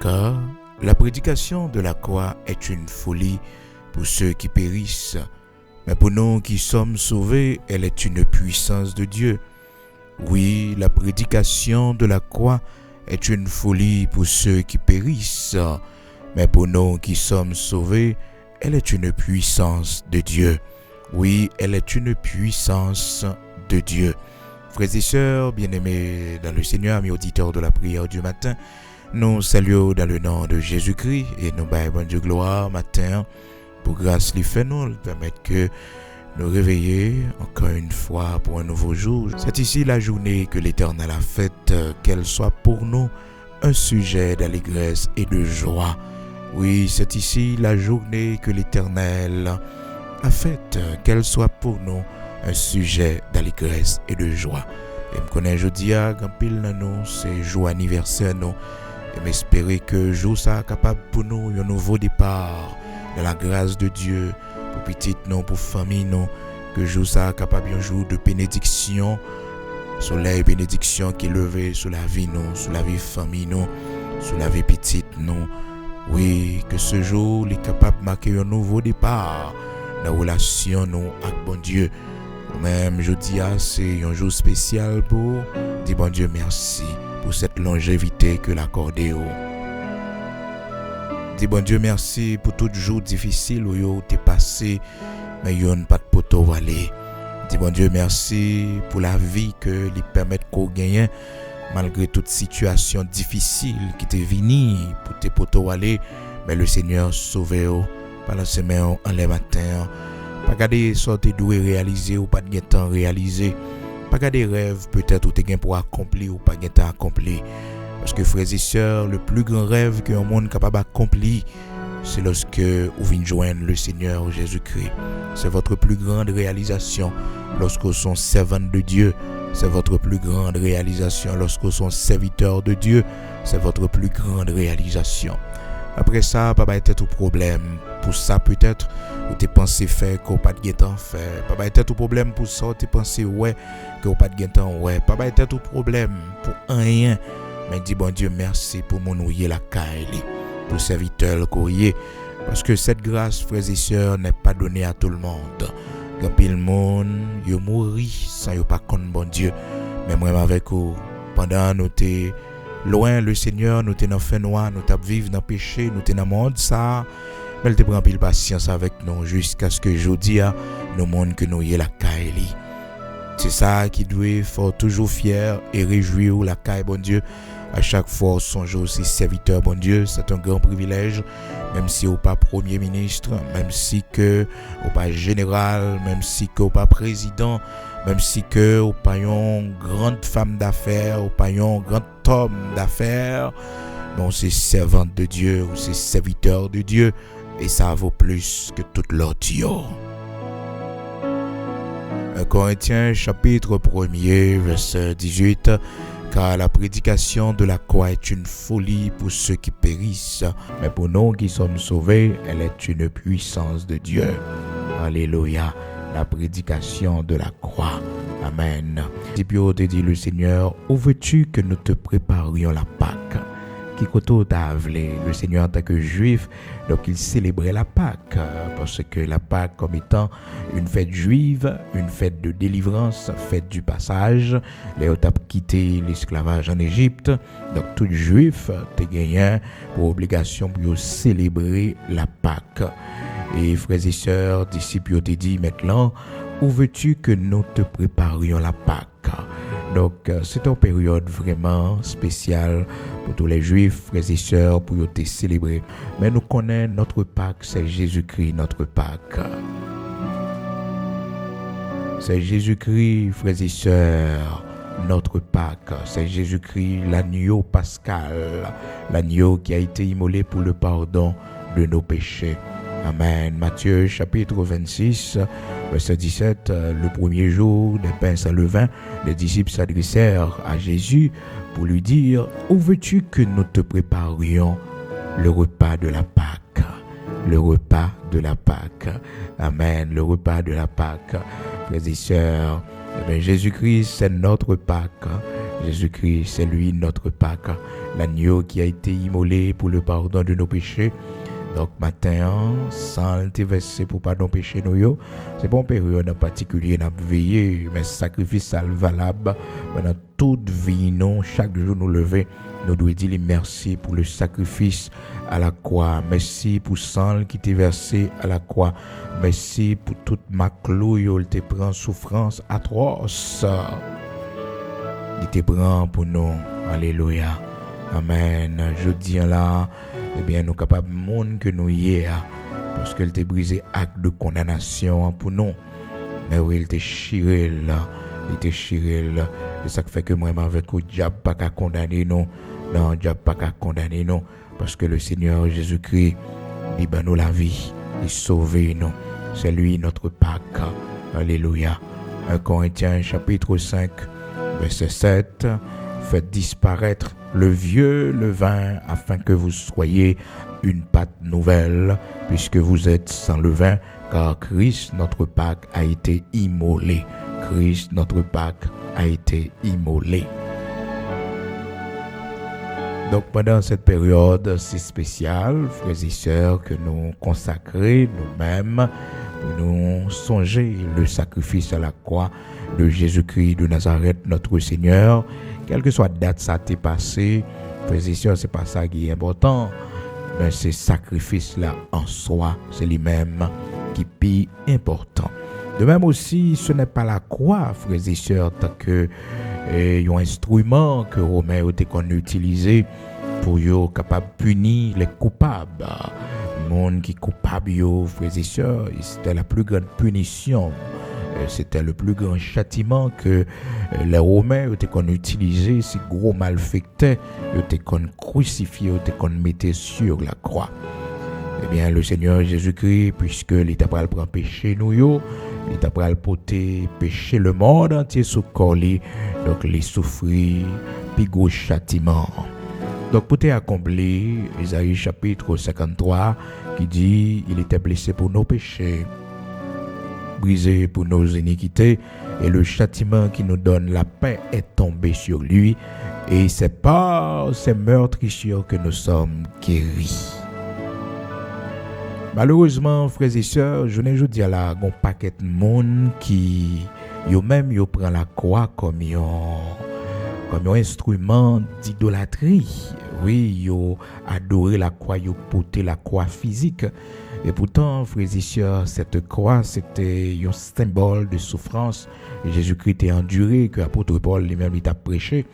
car la prédication de la croix est une folie pour ceux qui périssent, mais pour nous qui sommes sauvés, elle est une puissance de Dieu. Oui, la prédication de la croix est une folie pour ceux qui périssent, mais pour nous qui sommes sauvés, elle est une puissance de Dieu. Oui, elle est une puissance de Dieu. Frères et sœurs, bien-aimés dans le Seigneur, amis auditeurs de la prière du matin, nous saluons dans le nom de Jésus-Christ et nous baillons bon Dieu gloire matin pour grâce lui fait nous permettre que nous réveiller encore une fois pour un nouveau jour. C'est ici la journée que l'Éternel a faite, qu'elle soit pour nous un sujet d'allégresse et de joie. Oui, c'est ici la journée que l'Éternel a faite, qu'elle soit pour nous un sujet d'allégresse et de joie. Et me connais jeudi à grand pile dans nous, c'est jour anniversaire nous. Et m'espérer que jour ça capable pour nous un nouveau départ de la grâce de Dieu pour petite nous, pour famille nous, que jour ça capable un jour de bénédiction, soleil bénédiction qui est levé sur la vie nous, sur la vie famille nous, sur la vie petite nous. Oui, que ce jour est capable de marquer un nouveau départ dans la relation nous avec bon Dieu. Même jeudi c'est un jour spécial pour dire bon Dieu merci pour cette longévité que l'accordé. Dis bon Dieu merci pour tout jour difficile où yo t'es passé mais yo n'a pas de poteau aller. Dis bon Dieu merci pour la vie que lui permet qu'on gagne malgré toute situation difficile qui t'est venue pour tes poteau aller, mais le Seigneur sauvé par la semaine en les matins. Pas garder sorte doué réaliser ou pas de temps réaliser. Pas garder rêve peut-être ou t'es gain pour accomplir ou pas gain temps accomplir. Parce que frères et sœurs, le plus grand rêve qu'un monde capable d'accomplir, c'est lorsque vous venez joindre le Seigneur Jésus-Christ. C'est votre plus grande réalisation lorsque vous sont servants de Dieu. C'est votre plus grande réalisation lorsque vous sont serviteurs de Dieu. C'est votre plus grande réalisation. Après ça, pas être tout problème. Pour ça peut-être, ou t'es pensé faire qu'on pas de temps faire. Pas être tout problème pour ça, t'es pensé ouais qu'on pas de temps ouais. Pas être tout problème pour rien. Mais dis bon Dieu merci pour mon ouiller la caille, pour serviteur courrier, parce que cette grâce, frères et sœurs, n'est pas donnée à tout le monde. Quand le monde, yo mourit sans yo pas connaître bon Dieu. Mais moi avec vous, pendant nous t'es loin le Seigneur, nous t'es dans fin noir, nous t'as vivre dans péché, nous t'es dans monde ça. Mais il te prend pile patience avec nous jusqu'à ce que jeudi nous monde que nous y la caille. C'est ça qui doit faire toujours fier et réjouir la caille bon Dieu. À chaque fois, songe aussi serviteur bon Dieu, c'est un grand privilège, même si au pas premier ministre, même si que au pas général, même si que au pas président, même si que au pas une grande femme d'affaires, au pas un grand homme d'affaires, bon c'est servante de Dieu ou c'est serviteur de Dieu et ça vaut plus que toute l'autre. 1 Corinthiens chapitre 1er verset 18. Car la prédication de la croix est une folie pour ceux qui périssent, mais pour nous qui sommes sauvés, elle est une puissance de Dieu. Alléluia. La prédication de la croix. Amen. Et puis, te dit le Seigneur, où veux-tu que nous te préparions la Pâque? Qui koto t'avlé le Seigneur en tant que juif, donc il célébrait la Pâque, parce que la Pâque comme étant une fête juive, une fête de délivrance, fête du passage, les ont quitté l'esclavage en Égypte, donc tout juif te gagné pour obligation pour célébrer la Pâque. Et frères et sœurs, disciples te dit maintenant, où veux-tu que nous te préparions la Pâque? Donc, c'est une période vraiment spéciale pour tous les Juifs, frères et sœurs, pour te célébrer. Mais nous connaissons notre Pâque, c'est Jésus-Christ, notre Pâque. C'est Jésus-Christ, frères et sœurs, notre Pâque. C'est Jésus-Christ, l'agneau pascal, l'agneau qui a été immolé pour le pardon de nos péchés. Amen. Matthieu chapitre 26, verset 17, le premier jour des pains sans levain, les disciples s'adressèrent à Jésus pour lui dire, où veux-tu que nous te préparions le repas de la Pâque? Le repas de la Pâque. Amen. Le repas de la Pâque. Frères et sœurs, Jésus-Christ, c'est notre Pâque. Jésus-Christ, c'est lui notre Pâque, l'agneau qui a été immolé pour le pardon de nos péchés. Donc matin, sans te verser pour pardon péché nous yo, c'est pas une période en particulier n'a veiller, mais sacrifice ça valable pendant toute vie non, chaque jour nous lever, nous devons dire merci pour le sacrifice à la croix, merci pour sang qui t'est versé à la croix, merci pour toute ma clou yo te prend souffrance atroce. Il te prend pour nous. Alléluia. Amen. Je dis là, eh bien, nous capables de monde que nous y est, parce qu'il t'a brisé acte de condamnation pour nous. Mais oui, il t'a chiré là. Il t'a chiré là. C'est ça qui fait que moi, avec le diable, pas qu'à condamner nous. Non, le diable, pas qu'à condamner nous. Parce que le Seigneur Jésus-Christ, il bat nous la vie. Il sauve nous. C'est lui notre Pâque. Alléluia. 1 Corinthiens chapitre 5, verset 7. Faites disparaître le vieux levain afin que vous soyez une pâte nouvelle, puisque vous êtes sans levain, car Christ, notre Pâque, a été immolé. Christ, notre Pâque, a été immolé. Donc pendant cette période si spéciale, frères et sœurs, que nous consacrons nous-mêmes, pour nous songer le sacrifice à la croix de Jésus-Christ de Nazareth, notre Seigneur, quelle que soit la date ça t'est passé, frères et sœurs, c'est pas ça qui est important, mais ce sacrifice-là en soi, c'est lui-même qui est important. De même aussi, ce n'est pas la croix, frères et sœurs, tant que un instrument que Romain a utilisé pour être capable de punir les coupables. Le monde qui est coupable, frères et sœurs, c'était la plus grande punition. C'était le plus grand châtiment que les Romains ont utilisé, ces gros malfaiteurs, ils ont crucifié, ils ont mis sur la croix. Eh bien, le Seigneur Jésus-Christ, puisque l'État va prendre péché nous, l'État va porter péché le monde entier sous corps, donc les souffrir, puis gros châtiment. Donc, pour accomplir, Isaïe chapitre 53, qui dit, il était blessé pour nos péchés, brisé pour nos iniquités, et le châtiment qui nous donne la paix est tombé sur lui, et c'est par ces meurtrissures que nous sommes guéris. Malheureusement, frères et sœurs, je ne dis là, un paquet de monde qui, yo prend la croix comme un instrument d'idolâtrie. Oui, yo adoré la croix, yo porté la croix physique. Et pourtant, frères et sœurs, cette croix, c'était un symbole de souffrance. Et Jésus-Christ a enduré, que l'apôtre Paul lui-même il a prêché.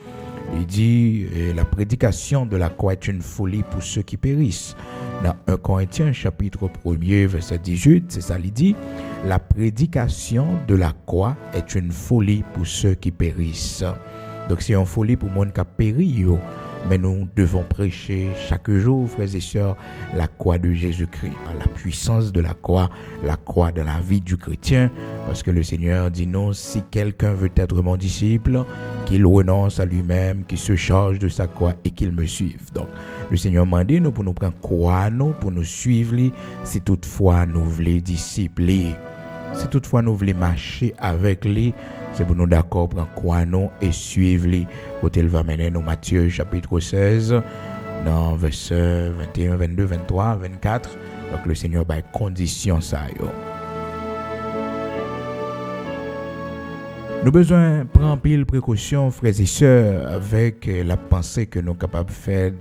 Il dit, la prédication de la croix est une folie pour ceux qui périssent. Dans 1 Corinthiens, chapitre 1er, verset 18, c'est ça, il dit, la prédication de la croix est une folie pour ceux qui périssent. Donc, c'est une folie pour le monde qui a péri, mais nous devons prêcher chaque jour, frères et sœurs, la croix de Jésus-Christ, la puissance de la croix dans la vie du chrétien, parce que le Seigneur dit non, si quelqu'un veut être mon disciple, qu'il renonce à lui-même, qu'il se charge de sa croix et qu'il me suive. Donc, le Seigneur m'a dit nous pour nous prendre croix, nous pour nous suivre, si toutefois nous voulons discipler, si toutefois nous voulons marcher avec lui, c'est pour nous d'accord prendre croix nous et suivre lui. Côté il va mener nous Matthieu chapitre 16 dans versets 21, 22, 23, 24. Donc le Seigneur va condition ça yo. Nous besoin prendre pile précaution, frères et sœurs, avec la pensée que nous sommes capables de faire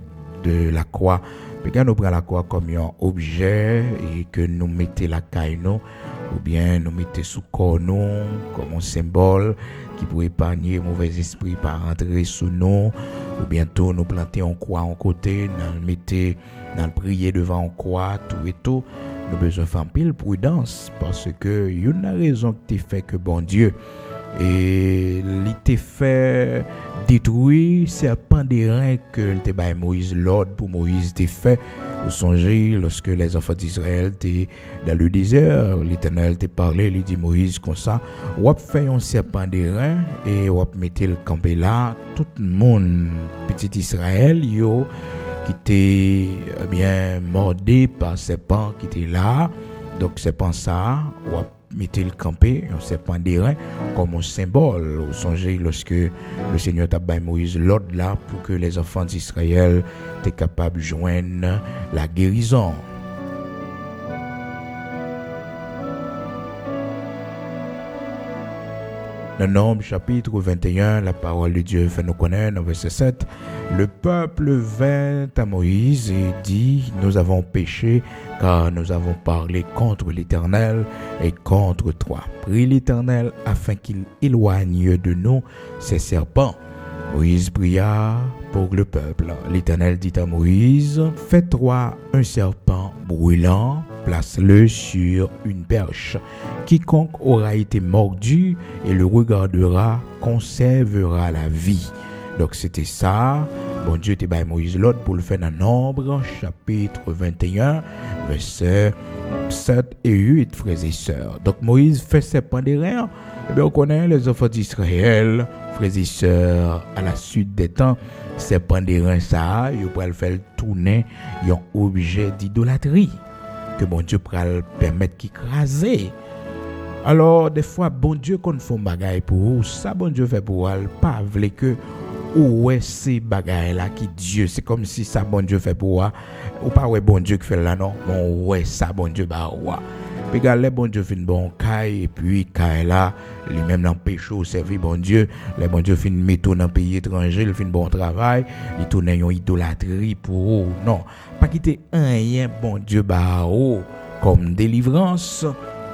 de la croix. Mais quand nous prenons la croix comme un objet et que nous mettons la caille nous, ou bien nous mettons sous corps nous comme un symbole qui pourrait épargner mauvais esprit par rentrer sous nous, ou bientôt nous planter en croix en côté, nous mettons dans le prier devant en croix, tout et tout. Nous besoin faire pile prudence parce que il y a une raison qui fait que bon Dieu et il t'a fait détruire serpent des reins que le t'a Moïse l'ordre pour Moïse t'a fait. Vous songez lorsque les enfants d'Israël étaient dans le désert, l'Éternel t'a parlé, il dit Moïse comme ça, ou fait un serpent des reins et ou mettez le campé là, tout le monde petit Israël yo qui était bien mordé par serpent qui était là. Donc serpent ça, ou mettait le campé, un serpent d'airain, comme un symbole. Vous songez lorsque le Seigneur t'a donné Moïse l'ordre là pour que les enfants d'Israël étaient capables de joindre la guérison. Dans Nombre chapitre 21, la parole de Dieu fait nous connaître, dans verset 7, le peuple vint à Moïse et dit, nous avons péché car nous avons parlé contre l'Éternel et contre toi. Prie l'Éternel afin qu'il éloigne de nous ces serpents. Moïse pria pour le peuple. L'Éternel dit à Moïse, fais-toi un serpent brûlant, place-le sur une perche. Quiconque aura été mordu et le regardera conservera la vie. Donc c'était ça. Bon Dieu t'a donné Moïse l'ordre pour le faire dans Nombre, chapitre 21, versets 7 et 8, frères et sœurs. Donc Moïse fait serpent d'airain. Eh bien, on connaît les enfants d'Israël, frères et sœurs, à la suite des temps, serpent d'airain, ça, ils pourraient le faire tourner, un objet d'idolâtrie, que bon Dieu pourrait permettre qu'il crase. Alors, des fois, bon Dieu, qu'on fait un bagage pour vous, ça, bon Dieu fait pour vous, pas vle que, ouais, ces bagages là qui Dieu, c'est comme si ça, bon Dieu fait pour vous, ou pas, ouais, bon Dieu qui fait là, non, bon, ouais, ça, bon Dieu, bah, ouais. Puis regarde, les bon Dieu fin bon caille et puis caille là, lui-même dans péché au service bon Dieu, les bon Dieu fin mettre dans pays étranger, il fin bon travail, il tourne une idolâtrie pour eux. Non, pas quitter rien bon Dieu ba comme délivrance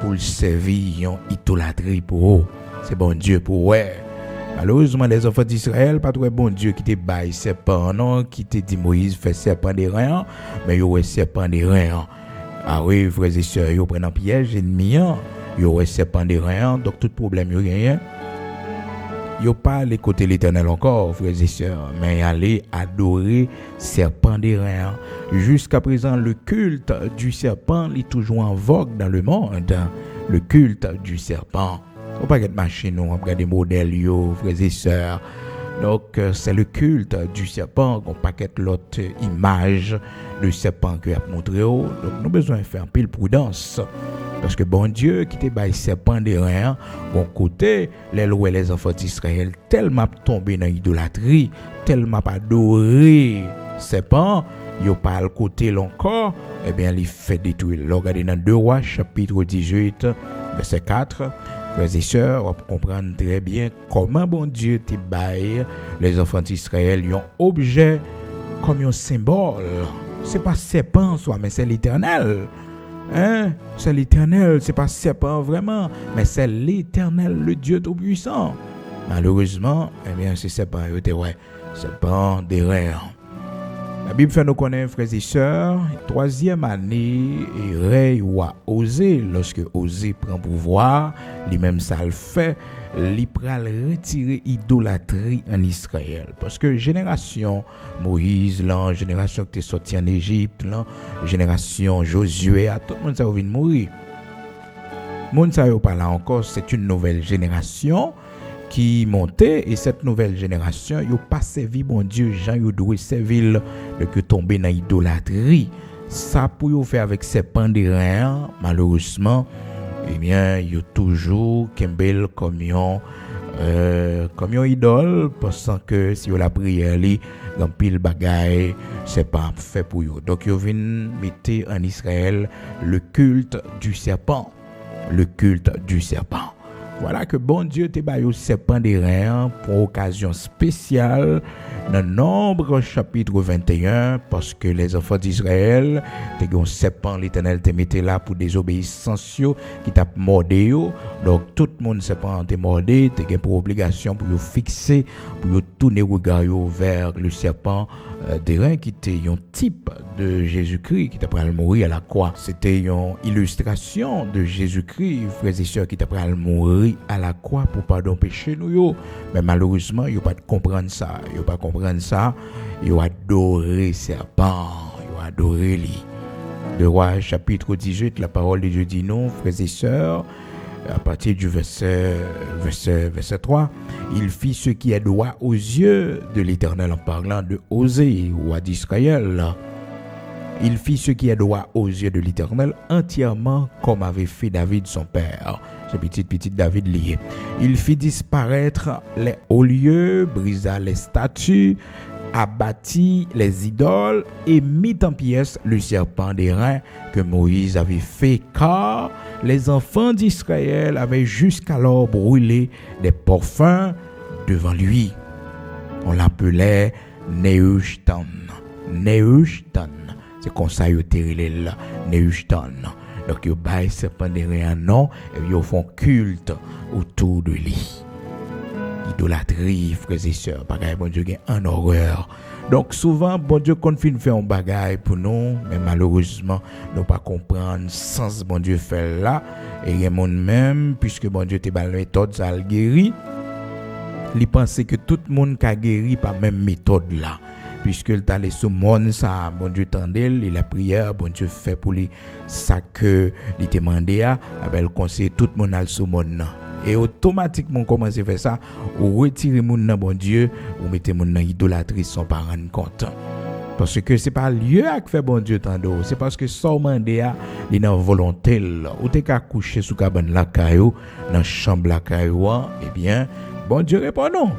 pour le servir une idolâtrie pour eux. C'est bon Dieu pour ouais. Malheureusement, les enfants d'Israël, pas trop bon Dieu qui te baille serpent, non, qui te dit Moïse fait serpent d'airain, mais yo ouais serpent d'airain. Ah oui, frères et sœurs, ils prennent un piège ennemi, ils ont serpent d'airain, donc tout problème, ils rien. Ils pas les côtés l'Éternel encore, frères et sœurs, mais aller adorer serpent d'airain. Jusqu'à présent, le culte du serpent est toujours en vogue dans le monde. Le culte du serpent. On ne peut pas machine, on regarde des modèles, frères et sœurs. Donc, c'est le culte du serpent, on paquet l'autre image de serpent que a montré. Donc, nous avons besoin de faire un pile prudence. Parce que bon Dieu, qui te baille serpent d'airain, bon côté, les enfants d'Israël, tellement tombé dans l'idolâtrie, tellement adoré serpent, ils n'ont pas le côté encore, eh bien, il fait détruire. Regardez dans 2 Rois, chapitre 18, verset 4. Frères et sœurs, on peut comprendre très bien comment bon Dieu te baille les enfants d'Israël, un objet comme un symbole. C'est pas serpent, soit, mais c'est l'Éternel. Hein? C'est l'Éternel, c'est pas serpent vraiment, mais c'est l'Éternel, le Dieu Tout-Puissant. Malheureusement, eh bien, c'est serpent, ouais, serpent d'airain. La Bible fait nous connaître, frères et sœurs, 3e année, et Ré a osé, lorsque Osée prend pouvoir, lui-même ça le fait, il pral retirer idolâtrie en Israël. Parce que génération Moïse, la génération qui est sortie en Égypte, la génération Josué, tout le monde ça vient mourir. Le monde ça pas là encore, c'est une nouvelle génération qui montait, et cette nouvelle génération, ils n'ont pas servi bon Dieu, Jean, ils doivent servir le que tomber dans l'idolâtrie. Ça, pour vous faire avec ces pandérains, malheureusement, eh bien, ils ont toujours Kembel comme une idole, pensant que si vous la prière, dans pile bagaille, c'est pas fait pour eux. Donc, ils viennent mettre en Israël le culte du serpent. Le culte du serpent. Voilà que bon Dieu te baille au serpent d'airain pour occasion spéciale dans Nombre chapitre 21, parce que les enfants d'Israël te un serpent l'Éternel te mettait là pour désobéissance qui t'a mordé. Donc tout le monde serpent te mordé, te gain pour obligation pour le fixer, pour le tourner regard vers le serpent d'airain qui était un type de Jésus-Christ qui t'a pris à mourir à la croix. C'était une illustration de Jésus-Christ, frères et sœurs, qui t'a pris à mourir à la croix pour pardon péché nous. Mais malheureusement, ils n'ont pas comprendre ça. Ils n'ont pas comprendre ça. Ils ont adoré serpent. Ils ont adoré lui. Le Roi chapitre 18, la parole de Dieu dit non, frères et sœurs, à partir du verset 3, il fit ce qui est droit aux yeux de l'Éternel en parlant de Osée, roi d'Israël. Il fit ce qui est droit aux yeux de l'Éternel entièrement comme avait fait David son père. Ce petit David lié. Il fit disparaître les hauts lieux, brisa les statues, abattit les idoles et mit en pièces le serpent d'airain que Moïse avait fait, car les enfants d'Israël avaient jusqu'alors brûlé des parfums devant lui. On l'appelait Nehushtan. Nehushtan. C'est comme ça qu'il était là, Nehushtan. Donc, ils baillent serpent d'airain un nom et ils font culte autour de lui. Idolâtrie, frères et sœurs, bagaille, bon Dieu, en horreur. Donc, souvent, bon Dieu, confine fait un bagaille pour nous, mais malheureusement, nous pas comprendre le sens bon Dieu fait là. Et il y a monde même, puisque bon Dieu te bal méthode, ça le guérit. Il pense que tout le monde qui a guéri par même méthode là. Puisque il t'a laissé monde ça, bon Dieu tendait, et la prière, bon Dieu fait pour lui, ça que il te demandé à, il conseille tout le monde à le monde. Et automatiquement, commence à faire ça, ou retirer mon nom, bon Dieu, ou mettez mon nom idolâtrie sans pas rendre compte. Parce que c'est pas lieu à faire bon Dieu tant d'eau, c'est parce que sans demander à, il est en volonté, ou t'es qu'à coucher sous cabane la caillou, dans chambre la caillou, eh bien, bon Dieu répond non.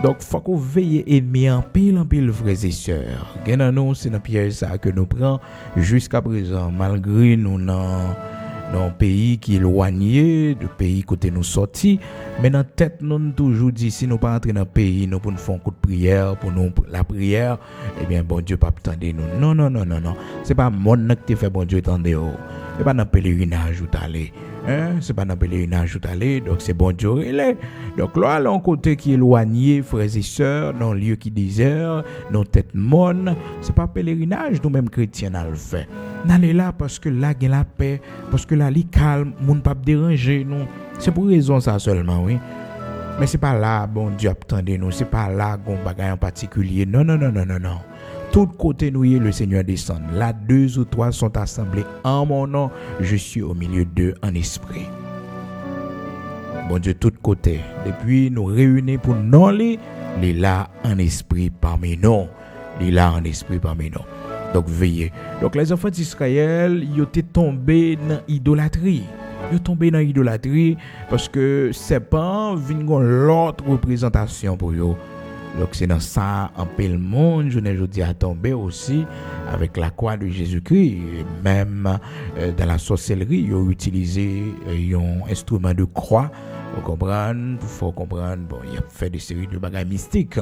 Donc, il faut qu'on veille ennemi en pile, frères et sœurs. Gagnons nous, c'est dans piège ça que nous prenons jusqu'à présent, malgré nous dans un pays qui est éloigné, de pays côté nous sortis, mais dans tête nous toujours dit si nous pas entrer dans le pays, nous pour faire un coup de prière, pour nous la prière, eh bien bon Dieu pas attendre nous. Non. C'est pas monde qui te fait bon Dieu attendre. C'est pas dans pèlerinage où t'aller. C'est pas dans pèlerinage où t'aller, donc c'est bon Dieu relais. Donc là, l'on côté qui est éloigné, frères et sœurs, dans lieu qui désert, dans tête monde, c'est pas pèlerinage, nous-mêmes chrétiens à le faire. N'allez là parce que là, il y a la paix, parce que là, il est calme, moun pas déranger nous. C'est pour raison ça seulement, oui. Mais c'est pas là, bon Dieu attendez nous, c'est pas là qu'on bagaille en particulier. Non. Tout côté nous y est, le Seigneur descend. Là, 2 ou 3 sont assemblés en mon nom. Je suis au milieu d'eux en esprit. Bon Dieu, tout côté. Depuis nous réunir pour nous, les là en esprit parmi nous. Les là en esprit parmi nous. Donc veillez. Donc les enfants d'Israël, ils étaient tombés dans l'idolâtrie. Ils sont tombés dans l'idolâtrie parce que serpent vient l'autre représentation pour eux. Donc c'est dans ça un peu le monde je ne dis à tomber aussi avec la croix de Jésus-Christ. Même dans la sorcellerie ils ont utilisé un instrument de croix. Faut comprendre bon il a fait des séries de bagages mystiques.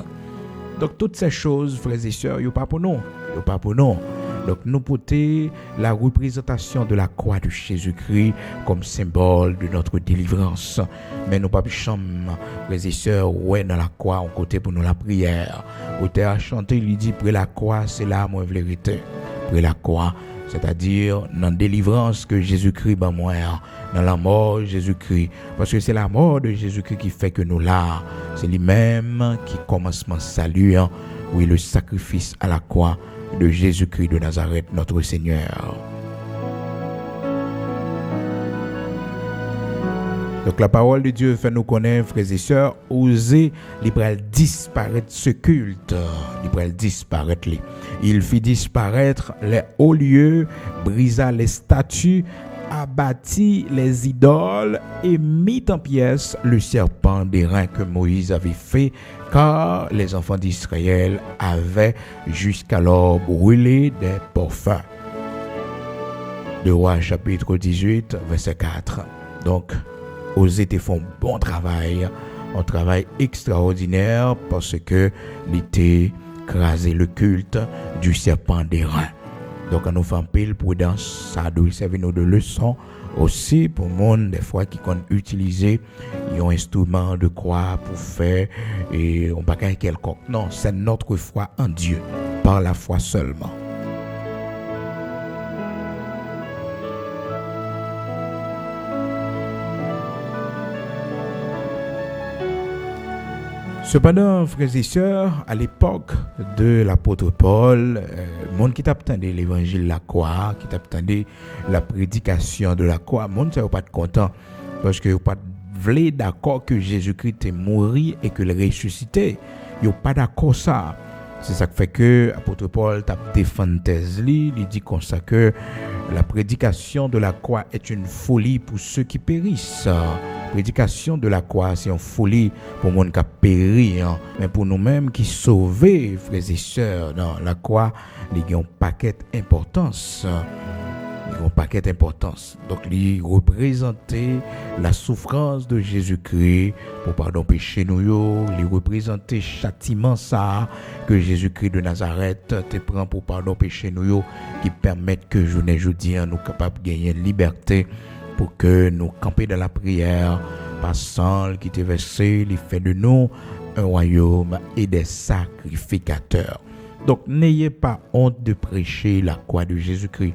Donc toutes ces choses frères et sœurs pas pour nous. Donc nous porter la représentation de la croix de Jésus-Christ comme symbole de notre délivrance. Mais nous pas chambre frères et sœurs ouais dans la croix on côté pour nous la prière. Auteur a chanté il dit près la croix c'est là moi vérité. Près la croix c'est-à-dire dans la délivrance que Jésus-Christ va mourir, dans la mort de Jésus-Christ. Parce que c'est la mort de Jésus-Christ qui fait que nous là. C'est lui-même qui commence mon salut. Oui, le sacrifice à la croix de Jésus-Christ de Nazareth, notre Seigneur. Donc la parole de Dieu fait nous connaître, frères et sœurs, oser disparaître ce culte. Il fit disparaître les hauts lieux, brisa les statues, abattit les idoles et mit en pièces le serpent d'airain que Moïse avait fait, car les enfants d'Israël avaient jusqu'alors brûlé des parfums. De Rois chapitre 18, verset 4. Donc, Osée te font bon travail, un travail extraordinaire parce que l'été crasé le culte du serpent d'airain. Donc, on nous fait un pile prudence, ça doit servir nous de leçon aussi pour le monde, des fois qui ont utilisé un instrument de croix pour faire et on pas quelconque. Non, c'est notre foi en Dieu, par la foi seulement. Cependant, frères et sœurs, à l'époque de l'apôtre Paul, monde qui t'attendait l'évangile de la croix, qui t'attendait la prédication de la croix, monde ça pas content parce que vous pas voulu d'accord que Jésus-Christ est mort et que le ressuscité. Vous pas d'accord ça. C'est ça qui fait que apôtre Paul t'a défendu thèse li, il dit comme ça que la prédication de la croix est une folie pour ceux qui périssent. Prédication de la croix, c'est une folie pour les gens qui péri, hein. Mais pour nous-mêmes qui sauvés, frères et sœurs, dans la croix, il y a un paquet d'importance. Un paquet d'importance. Donc, il représentait la souffrance de Jésus-Christ pour pardon péché nous. Il représentait châtiment ça que Jésus-Christ de Nazareth te prend pour pardon péché nous, qui permettent que journée jeudi nous capables de gagner liberté pour que nous camper dans la prière, passant qui te versé, il fait de nous un royaume et des sacrificateurs. Donc, n'ayez pas honte de prêcher la croix de Jésus-Christ,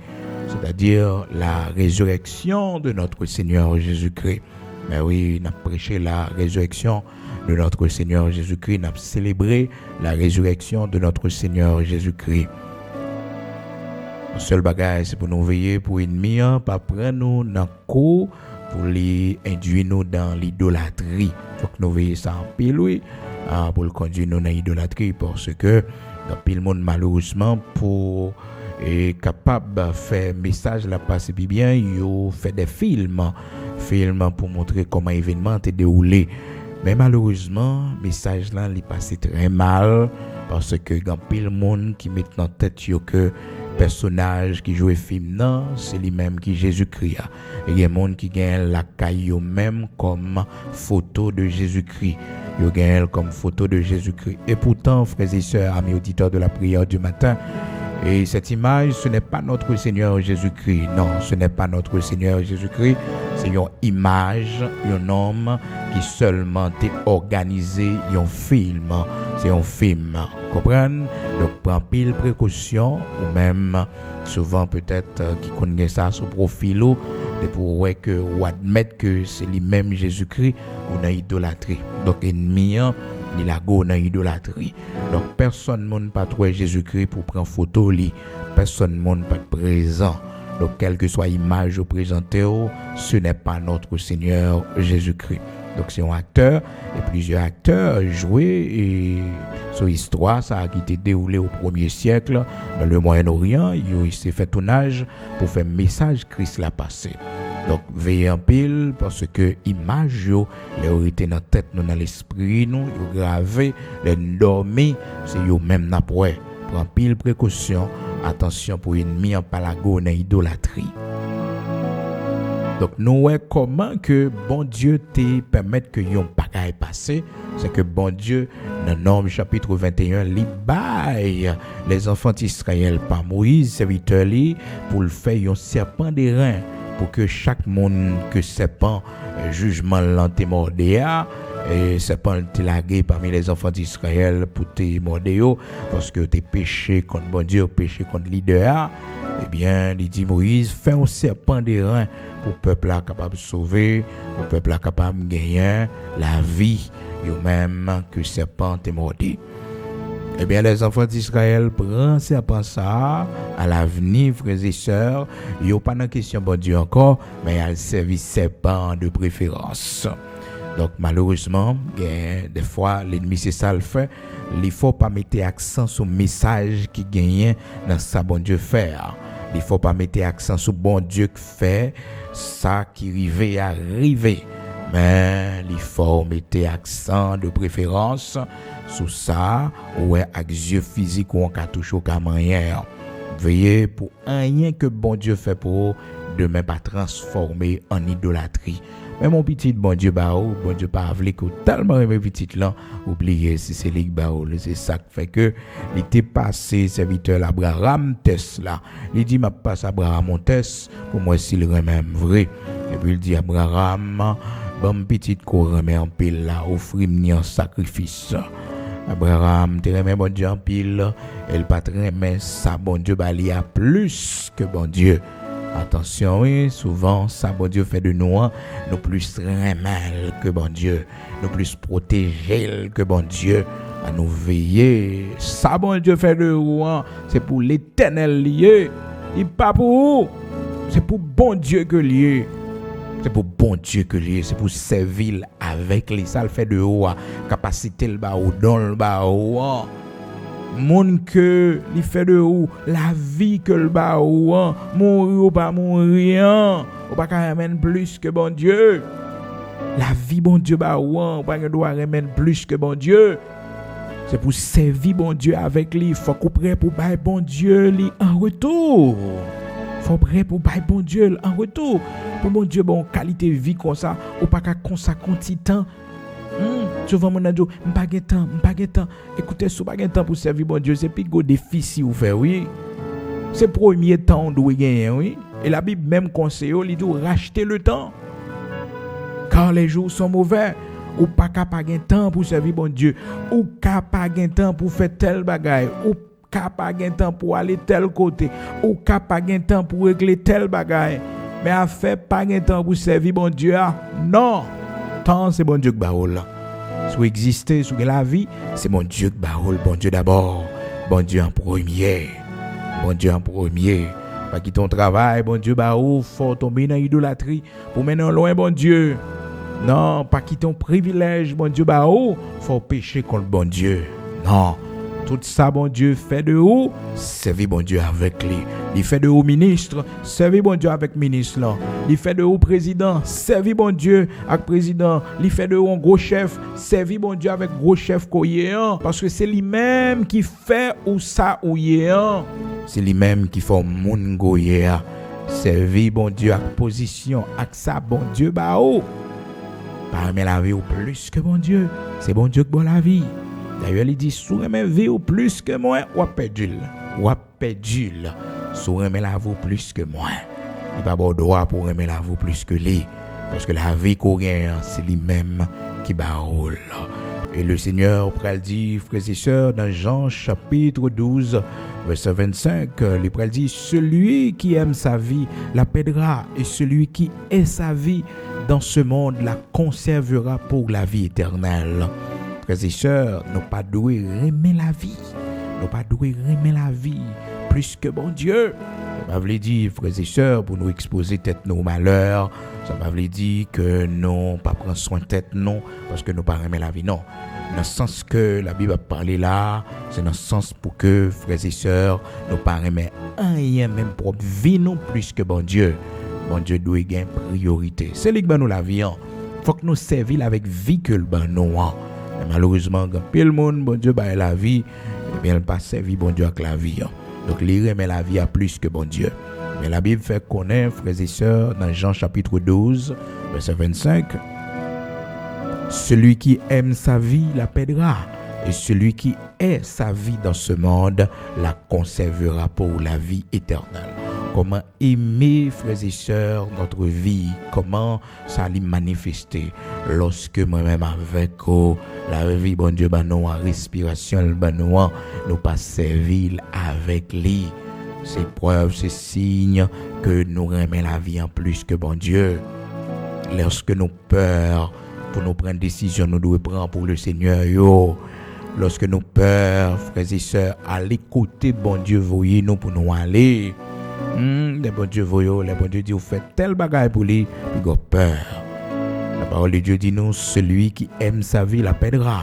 c'est-à-dire la résurrection de notre Seigneur Jésus-Christ. Mais oui, nous avons prêché la résurrection de notre Seigneur Jésus-Christ, nous avons célébré la résurrection de notre Seigneur Jésus-Christ. Le seul bagage, c'est pour nous veiller pour l'ennemi, pas prendre nous dans le coup, pour les induire nous dans l'idolâtrie. Il faut que nous veillions ça en pile, oui, pour le conduire nous dans l'idolâtrie, parce que dans le monde, malheureusement, pour est capable de faire message là passer bien, il fait des films pour montrer comment l'événement s'est déroulé. Mais malheureusement, message là il passé très mal parce que grand pile monde qui met en tête que personnage qui joue film non, c'est lui-même qui Jésus-Christ. Et il y a monde qui gagne la caillou même comme photo de Jésus-Christ. Il gagne comme photo de Jésus-Christ. Et pourtant, frères et sœurs, amis auditeurs de la prière du matin, et cette image, ce n'est pas notre Seigneur Jésus-Christ. Non, ce n'est pas notre Seigneur Jésus-Christ. C'est une image, un homme qui seulement est organisé, un film. C'est un film. Comprenez? Donc, prends pile précaution, ou même, souvent peut-être, qui connaît ça sur profil, et pour ouais que, ou admettre que c'est lui-même Jésus-Christ, ou dans l'idolâtrie. Donc, ennemi, il a go dans l'idolâtrie. Donc personne ne pas trouver Jésus-Christ pour prendre photo li. Personne ne pas présent. Donc quelle que soit l'image présentée, ce n'est pas notre Seigneur Jésus-Christ. Donc c'est un acteur et plusieurs acteurs joué sur l'histoire ça qui était déroulé au 1er siècle dans le Moyen-Orient, il s'est fait tournage pour faire message Christ l'a passé. Donc veillez en pile parce que image yo les été dans tête nous dans l'esprit nous yo gravé les dormi c'est yo même n'a pas prend pile précaution attention pour ennemi en palago dans idolâtrie. Donc nous voyons comment que bon Dieu te permettre que yon bagaille passer, c'est que bon Dieu dans Nombre chapitre 21 li baille les enfants d'Israël par Moïse serviteur li pour le faire un serpent d'airain pour que chaque monde que serpent jugement l'antémordéa et serpent te lagué parmi les enfants d'Israël pour te mordéo parce que t'es péché contre bon Dieu, péché contre leader. Eh bien, il dit Moïse, fais un serpent d'airain pour le peuple là capable de sauver, pour le peuple là capable de gagner la vie, et même que le serpent est mordu. Eh bien, les enfants d'Israël prennent serpent ça à l'avenir, frères et sœurs. Il n'y a pas de question bon Dieu encore, mais il servi serpent de préférence. Donc, malheureusement, des fois, l'ennemi, c'est ça le fait. Il ne faut pas mettre accent sur le message qui gagne dans ça, bon Dieu faire. Il ne faut pas mettre accent sur bon Dieu qui fait ça qui arrive à arriver. Mais il faut mettre accent de préférence sur ça, ou avec yeux physiques ou en cartouche au moyen. Veillez pour rien que bon Dieu fait pour de même pas transformer en idolâtrie. Mais mon petit bon Dieu bon Dieu pas voulu que tellement mes petites là oublier si c'est les c'est ça qui fait que il était passé serviteur Abraham test là il dit m'a passe Abraham mon test pour moi s'il remet vrai et puis il dit Abraham bon petite ko remet en pile là offrir ni en sacrifice. Abraham te remet bon Dieu en pile elle pas remet ça bon Dieu bali a plus que bon Dieu. Attention, oui, souvent, ça, bon Dieu fait de nous, nous plus mal que bon Dieu, nous plus protégés que bon Dieu, à nous veiller. Ça, bon Dieu fait de nous, c'est pour l'éternel lié, il pas pour vous, c'est pour bon Dieu que lié. C'est pour bon Dieu que lié, c'est pour servir avec les ça le fait de nous, capacité le bas ou don le bas ou. Moun que li fait de ou la vie que le ba ou mourir ou pas mourir ou pas qu'à remettre plus que bon Dieu. La vie bon Dieu ba ou pas qu'à doit remettre plus que bon Dieu. C'est pour servir bon Dieu avec lui, faut qu'on prêt pour bailler bon Dieu li en retour. Faut prêt pour bailler bon Dieu en retour. Pour bon Dieu bon qualité vie comme ça ou pas qu'à consacrer un petit temps. Souvent mon ado m'pa gen temps écoutez sou pas gen temps pour servir bon Dieu c'est plus gros défi si vous fait oui c'est premier temps on doit gagner oui et la Bible même conseille il dit racheter le temps car les jours sont mauvais ou pas capable gen temps pour servir bon Dieu ou capable gen temps pour faire tel bagaille ou capable gen temps pour aller tel côté ou capable gen temps pour régler tel bagaille mais à faire pas gen temps pour servir bon Dieu non temps c'est bon Dieu qui baoule. Si vous existez sur la vie, c'est mon Dieu qui baoule, bon Dieu d'abord, bon Dieu en premier, bon Dieu en premier. Pas quitter ton travail, bon Dieu baoule, faut tomber dans l'idolâtrie pour mener loin bon Dieu. Non, pas quitter ton privilège, bon Dieu baoule, faut pécher contre bon Dieu. Non. Tout ça, bon Dieu, fait de où? Servir bon Dieu avec lui. Il fait de où ministre? Servir bon Dieu avec ministre là. Il fait de où président? Servir bon Dieu avec président. Il fait de où un gros chef? Servir bon Dieu avec gros chef qu'on y est. Parce que c'est lui-même qui fait ou ça ou y est. C'est lui-même qui fait moun go y est. Servir bon Dieu avec position. Avec ça, bon Dieu, bah oh. Pas aimer la vie ou plus que bon Dieu. C'est bon Dieu qui bon la vie. D'ailleurs, il dit, sous aimer vie ou plus que moi, ou perdu. Ou perdu. Sous aimer la vie plus que moi. Il va avoir droit pour aimer la vie plus que lui. Parce que la vie qu'on gagne, c'est lui-même qui baroule. Et le Seigneur pral dit, frères et sœurs, dans Jean chapitre 12, verset 25, il pral dit, celui qui aime sa vie la perdra, et celui qui est sa vie dans ce monde la conservera pour la vie éternelle. Frères et sœurs, nous pas doués aimer la vie. Nous pas doués aimer la vie plus que bon Dieu. Ça ne veut pas dire, frères et sœurs, pour nous exposer tête nos malheurs. Ça ne veut pas dire que nous pas prendre soin de tête non parce que nous pas aimer la vie non. Dans le sens que la Bible a parlé là, c'est dans le sens pour que frères et sœurs, nous pas aimer rien même propre vie non plus que bon Dieu. Bon Dieu doit gagner priorité. C'est lui qui nous la vie. Faut que nous servions avec vie que le ban nous. Malheureusement, quand le monde, bon Dieu, bah la vie, eh bien, il pas servi bon Dieu avec la vie. Donc, il remet la vie à plus que bon Dieu. Mais la Bible fait connaître, frères et sœurs, dans Jean chapitre 12, verset 25, celui qui aime sa vie la perdra, et celui qui est sa vie dans ce monde la conservera pour la vie éternelle. Comment aimer, frères et sœurs, notre vie, comment ça allait manifester lorsque moi-même avec la vie, bon Dieu, nous en respiration, nous pas servir avec lui. C'est preuve, c'est signe que nous aimons la vie en plus que bon Dieu. Lorsque nous peur pour nous prendre décision, nous devons prendre pour le Seigneur. Lorsque nous peur, frères et sœurs, à l'écouter, bon Dieu, voyez nous pour nous aller. Les bon Dieu voyons, les bon Dieu dit, vous faites tel bagage pour lui, il a peur. La parole de Dieu dit nous, celui qui aime sa vie la perdra.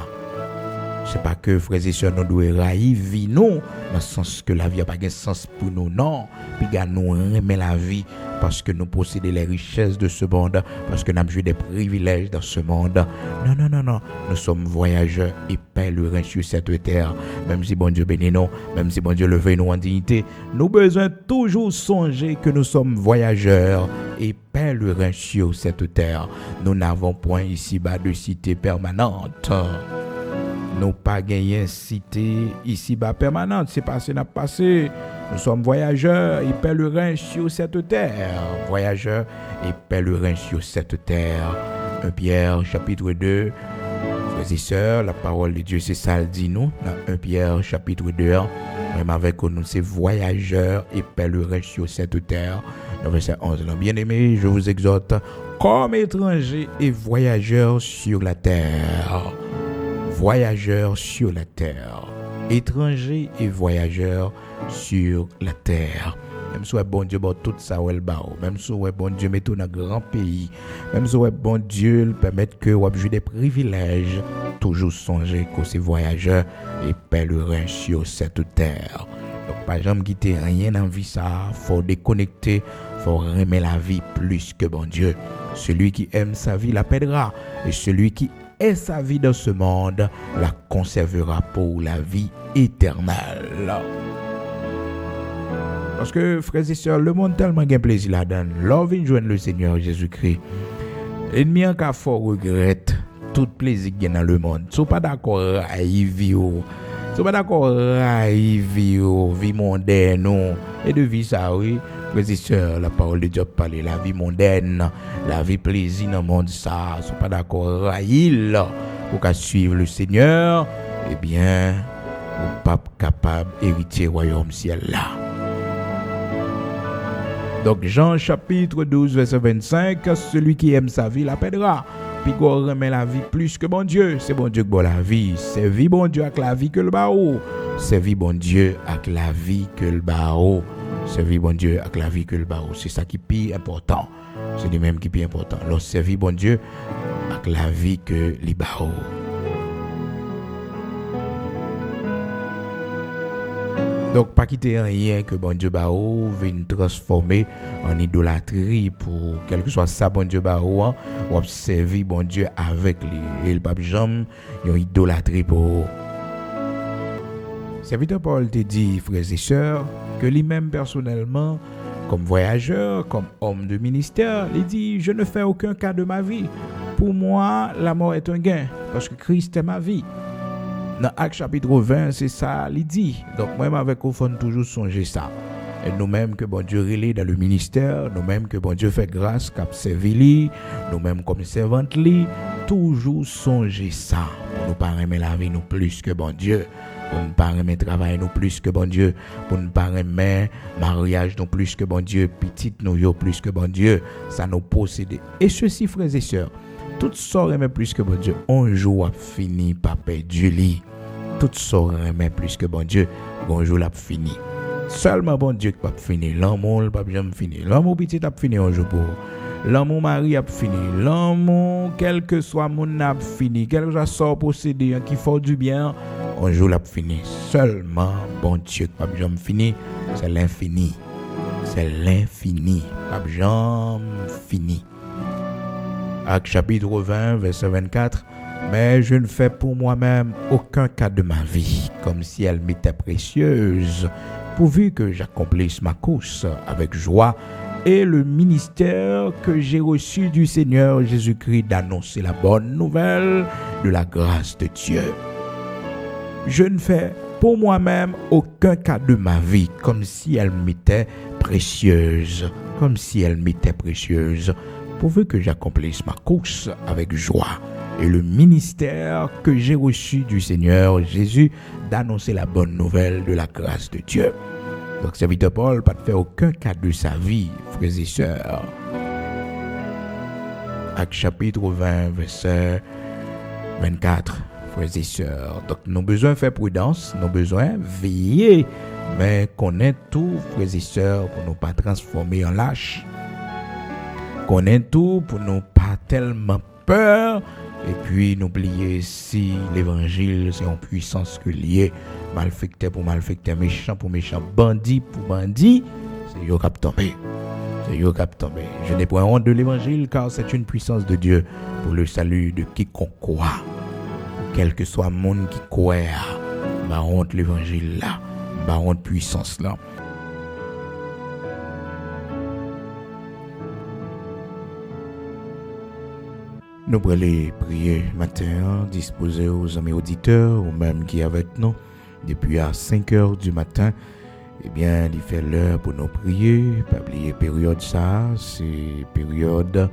C'est pas que frères et sœurs nous devons railler vie non, dans le sens que la vie n'a pas de sens pour nous, non. Puis nous aimer la vie parce que nous possédons les richesses de ce monde, parce que nous avons joué des privilèges dans ce monde. Non. Nous sommes voyageurs et pèlerins sur cette terre. Même si bon Dieu bénit nous, même si bon Dieu le veut nous en dignité, nous besoin toujours songer que nous sommes voyageurs et pèlerins sur cette terre. Nous n'avons point ici-bas de cité permanente. Nous pas gagné cité ici-bas permanente. C'est passé, n'a passé. Nous sommes voyageurs et pèlerins sur cette terre. Voyageurs et pèlerins sur cette terre. 1 Pierre chapitre 2. Frères et sœurs, la parole de Dieu, c'est ça, le dit nous. Dans 1 Pierre chapitre 2. Même avec nous, c'est voyageurs et pèlerins sur cette terre. Dans verset 11. Bien-aimés, je vous exhorte comme étrangers et voyageurs sur la terre. Voyageurs sur la terre, étrangers et voyageurs sur la terre. même si bon Dieu bon tout ça ouais le bao, même si bon Dieu met tout dans grand pays, même si bon Dieu le permettre que ou jouer des privilèges, toujours songer que ces voyageurs et pèlerins sur cette terre. Donc pas jamais quitter rien dans vie ça, faut déconnecter, faut aimer la vie plus que bon Dieu. Celui qui aime sa vie la perdra et celui qui et sa vie dans ce monde la conservera pour la vie éternelle. Parce que, frères et sœurs, le monde tellement gain plaisir là-dedans. L'on vient joindre le Seigneur Jésus-Christ. L'ennemi en cas fort regrette tout plaisir qu'il y a dans le monde. Si vous pas d'accord à y vivre, si vous pas d'accord à y vivre, vie mondaine, et de vie ça, oui. Frères et sœurs, la parole de Dieu parle, la vie mondaine, la vie plaisir dans le monde, ça, si vous pas d'accord à y pour qu'à suivre le Seigneur, eh bien, vous pas capable d'hériter le royaume ciel là. Donc Jean chapitre 12 verset 25, celui qui aime sa vie la perdra. Puis qu'on remet la vie plus que bon Dieu. C'est bon Dieu qui bon la vie. C'est vie bon Dieu avec la vie que le bao. C'est vie bon Dieu avec la vie que le bao. C'est vie bon Dieu avec la vie que le bao. C'est ça qui est plus important. C'est le même qui est plus important. Alors c'est vie bon Dieu avec la vie que le bao. Donc, pas quitter rien que bon Dieu Bao vienne transformer en idolâtrie pour quel que soit ça bon Dieu Bao, hein, ou observer bon Dieu avec lui. Et le pape Jean, il y a idolâtrie pour. Serviteur Paul te dit, frères et sœurs, que lui-même personnellement, comme voyageur, comme homme de ministère, il dit, je ne fais aucun cas de ma vie. Pour moi, la mort est un gain, parce que Christ est ma vie. Dans Actes chapitre 20, c'est ça, il dit. Donc, moi-même avec vous, faut toujours songer ça. Et nous-mêmes que bon Dieu relève dans le ministère, nous-mêmes que bon Dieu fait grâce, cap servi, nous-mêmes comme servantes, toujours songer ça. Pour nous pas aimer la vie nous plus que bon Dieu. Pour ne pas aimer travailler nous plus que bon Dieu. Pour ne pas aimer mariage nous plus que bon Dieu. Petite nous plus que bon Dieu. Ça nous possède. Et ceci, frères et sœurs, tout ça remet plus que bon Dieu. Un jour a fini par perdre du lit. Tout ça remet plus que bon Dieu. Un jour a fini. Seulement bon Dieu qui va finir. L'amour pas jamais fini. L'amour petit a fini un jour pour. L'amour mari a fini. L'amour quel que soit mon a fini. Quel que soit sort possédé qui fait du bien, un jour a fini. Seulement bon Dieu qui va jamais fini. C'est l'infini. C'est l'infini. Pas jamais fini. Actes chapitre 20, verset 24. Mais je ne fais pour moi-même aucun cas de ma vie, comme si elle m'était précieuse, pourvu que j'accomplisse ma course avec joie et le ministère que j'ai reçu du Seigneur Jésus-Christ d'annoncer la bonne nouvelle de la grâce de Dieu. Je ne fais pour moi-même aucun cas de ma vie, comme si elle m'était précieuse, pourvu que j'accomplisse ma course avec joie et le ministère que j'ai reçu du Seigneur Jésus d'annoncer la bonne nouvelle de la grâce de Dieu. Donc, serviteur Paul pas de faire aucun cas de sa vie, frères et sœurs. Actes chapitre 20, verset 24, frères et sœurs. Donc, nous avons besoin de faire prudence, nous avons besoin de veiller, mais connaître tout, frères et sœurs, pour ne pas transformer en lâche. Connaître tout pour ne pas tellement peur. Et puis, n'oubliez si l'évangile, c'est en puissance que lié, malfecteur pour malfecteur, méchant pour méchant, bandit pour bandit, c'est yo cap tombé. Je n'ai point honte de l'évangile, car c'est une puissance de Dieu pour le salut de quiconque croit. Quel que soit le monde qui croit, ma honte l'évangile là, ma honte puissance là. Nous pourrons prier matin, disposer aux amis auditeurs ou même qui avec nous depuis à 5 heures du matin. Eh bien, il fait l'heure pour nous prier. Pas oublier période ça, c'est période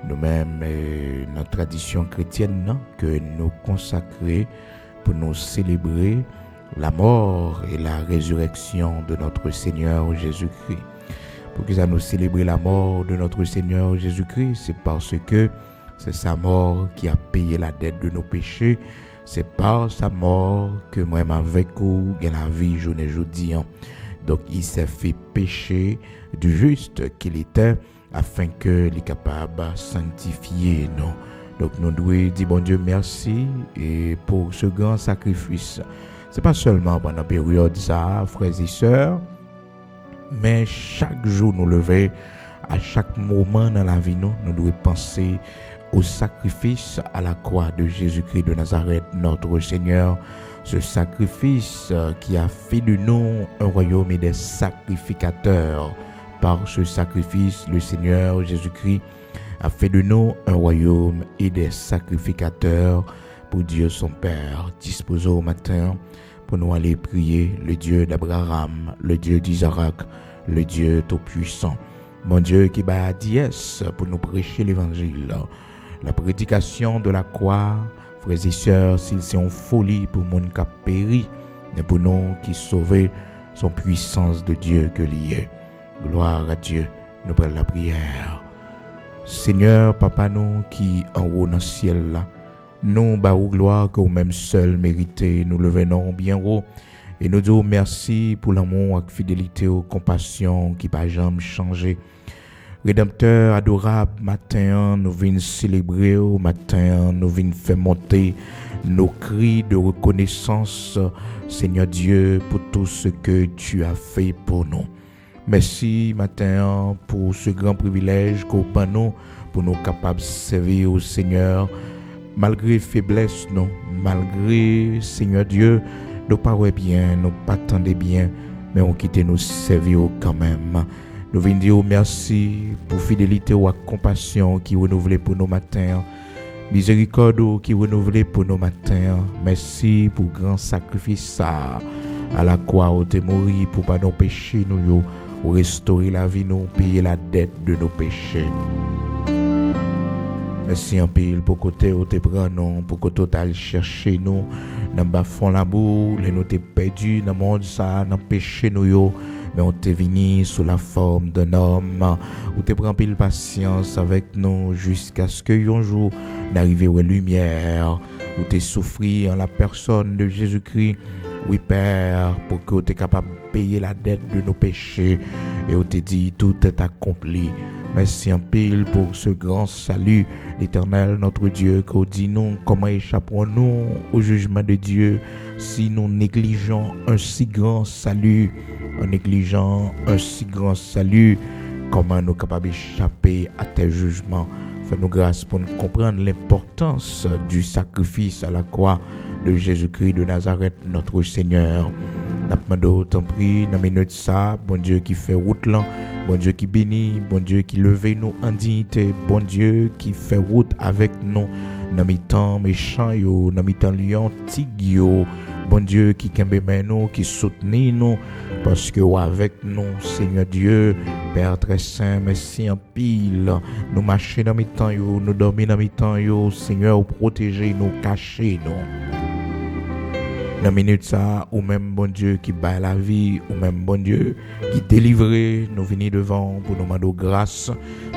nous-mêmes notre tradition chrétienne non, que nous consacrer pour nous célébrer la mort et la résurrection de notre Seigneur Jésus-Christ. Pour que ça nous célébrer la mort de notre Seigneur Jésus-Christ, c'est parce que c'est sa mort qui a payé la dette de nos péchés. C'est par sa mort que moi-même avec vous, j'ai la vie journée aujourd'hui. Donc il s'est fait pécher du juste qu'il était afin que les capables de sanctifier nous. Donc nous devons dire bon Dieu merci et pour ce grand sacrifice. C'est pas seulement pendant la période ça, frères et sœurs, mais chaque jour nous lever, à chaque moment dans la vie nous devons penser au sacrifice à la croix de Jésus-Christ de Nazareth, notre Seigneur. Ce sacrifice qui a fait de nous un royaume et des sacrificateurs. Par ce sacrifice, le Seigneur Jésus-Christ a fait de nous un royaume et des sacrificateurs pour Dieu son Père. Disposons au matin pour nous aller prier le Dieu d'Abraham, le Dieu d'Isaac, le Dieu Tout-Puissant. Mon Dieu qui bat à dièse pour nous prêcher l'évangile. La prédication de la croix, frères et sœurs, s'il c'est une folie pour mon qui péri, mais pour nous qui sauvons son puissance de Dieu que lié. Gloire à Dieu, nous prenons la prière. Seigneur, Papa nous qui en haut dans le ciel là, nous baou gloire que vous même seul méritez, nous le venons bien haut et nous disons merci pour l'amour, la fidélité, la compassion qui pas jamais changé. Rédempteur adorable, matin, nous venons célébrer, matin, nous venons faire monter nos cris de reconnaissance, Seigneur Dieu, pour tout ce que tu as fait pour nous. Merci, matin, pour ce grand privilège qu'au nous, pour nous capables de servir au Seigneur, malgré faiblesse, non, malgré, Seigneur Dieu, nous parlons bien, nous pas attendons bien, mais on quitte nous servir quand même. Nous venons dire merci pour fidélité ou compassion qui renouvelle pour nos matins. Miséricorde qui renouvelle pour nos matins. Merci pour grand sacrifice à la croix où tu es mort pour pas nos péchés nous ou restaurer la vie nous, payer la dette de nos péchés. Merci en pile pour côté où tu prends nous, pour que tu ailles chercher nous dans bas fond la boue, les nous t'es perdu dans le monde ça, dans péché nous yo. Mais on t'est venu sous la forme d'un homme, où t'es pris pile patience avec nous jusqu'à ce que un jour d'arriver aux lumières, où t'es souffri en la personne de Jésus-Christ, oui Père, pour que t'es capable de payer la dette de nos péchés, et où t'es dit tout est accompli. Merci en pile pour ce grand salut, l'Éternel, notre Dieu, qu'on dit nous, comment échapperons-nous au jugement de Dieu si nous négligeons un si grand salut, en négligeant un si grand salut, comment nous sommes capables d'échapper à tes jugements. Fais-nous grâce pour nous comprendre l'importance du sacrifice à la croix de Jésus-Christ de Nazareth, notre Seigneur. Nous t'en prie, dans minute ça, bon Dieu qui fait route là, bon Dieu qui bénit, bon Dieu qui lève nous en dignité, bon Dieu qui fait route avec nous, dans mes temps méchants yo, dans mes temps lions tigyo, bon Dieu qui kembe nous, qui soutient nous, parce que avec nous, Seigneur Dieu, Père très saint, merci en pile, nous marcher dans mes temps yo, nous dormir dans mes temps yo, Seigneur, protéger nous, cacher nous. Dans minute ça, ou même bon Dieu qui bat la vie, ou même bon Dieu qui délivre, nous venons devant pour nous demander grâce,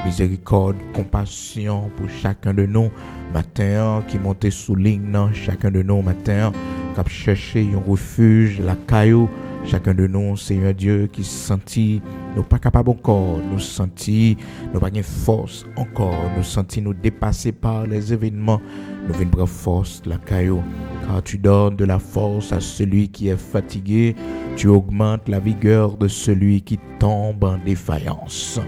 miséricorde, compassion pour chacun de nous. Matin qui monte sous ligne, chacun de nous matin qui a cherché un refuge, la caillou, chacun de nous, Seigneur Dieu, qui se sentit nous pas capables encore, nous sentit nous pas de force encore, nous sentit nous dépasser par les événements, nous venons prendre force, la caillou. Car tu donnes de la force à celui qui est fatigué, tu augmentes la vigueur de celui qui tombe en défaillance.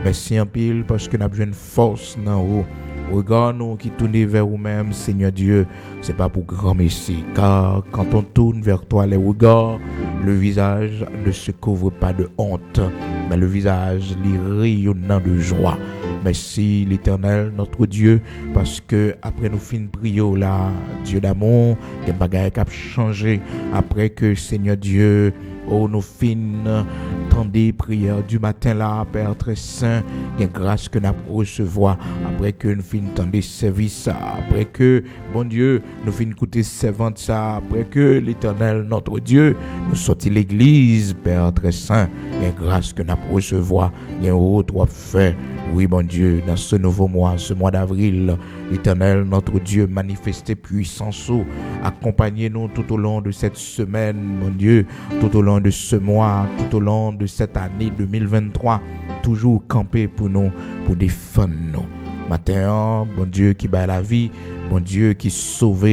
Merci en pile parce que nous avons une force dans haut. Regarde-nous qui tournent vers nous-mêmes, Seigneur Dieu, c'est pas pour grand messie, car quand on tourne vers toi les regards, le visage ne se couvre pas de honte, mais le visage rayonnant de joie. Merci l'Éternel, notre Dieu, parce que après nous fin prions là, Dieu d'amour, des bagages qui ont changé, après que Seigneur Dieu, oh nous fin tendez prières du matin là, Père très saint, des grâce que nous recevoir, après que nous fin tendez service, après que, bon Dieu, nous fin écouter servante ça, après que l'Éternel, notre Dieu, nous sorti l'église, Père très saint, des grâce que nous recevoir, des autres fait. Oui, mon Dieu, dans ce nouveau mois, ce mois d'avril, l'Éternel, notre Dieu, manifestez puissance, accompagnez-nous tout au long de cette semaine, mon Dieu, tout au long de ce mois, tout au long de cette année 2023, toujours camper pour nous, pour défendre nous. Matin, bon Dieu qui bat la vie, bon Dieu qui sauve,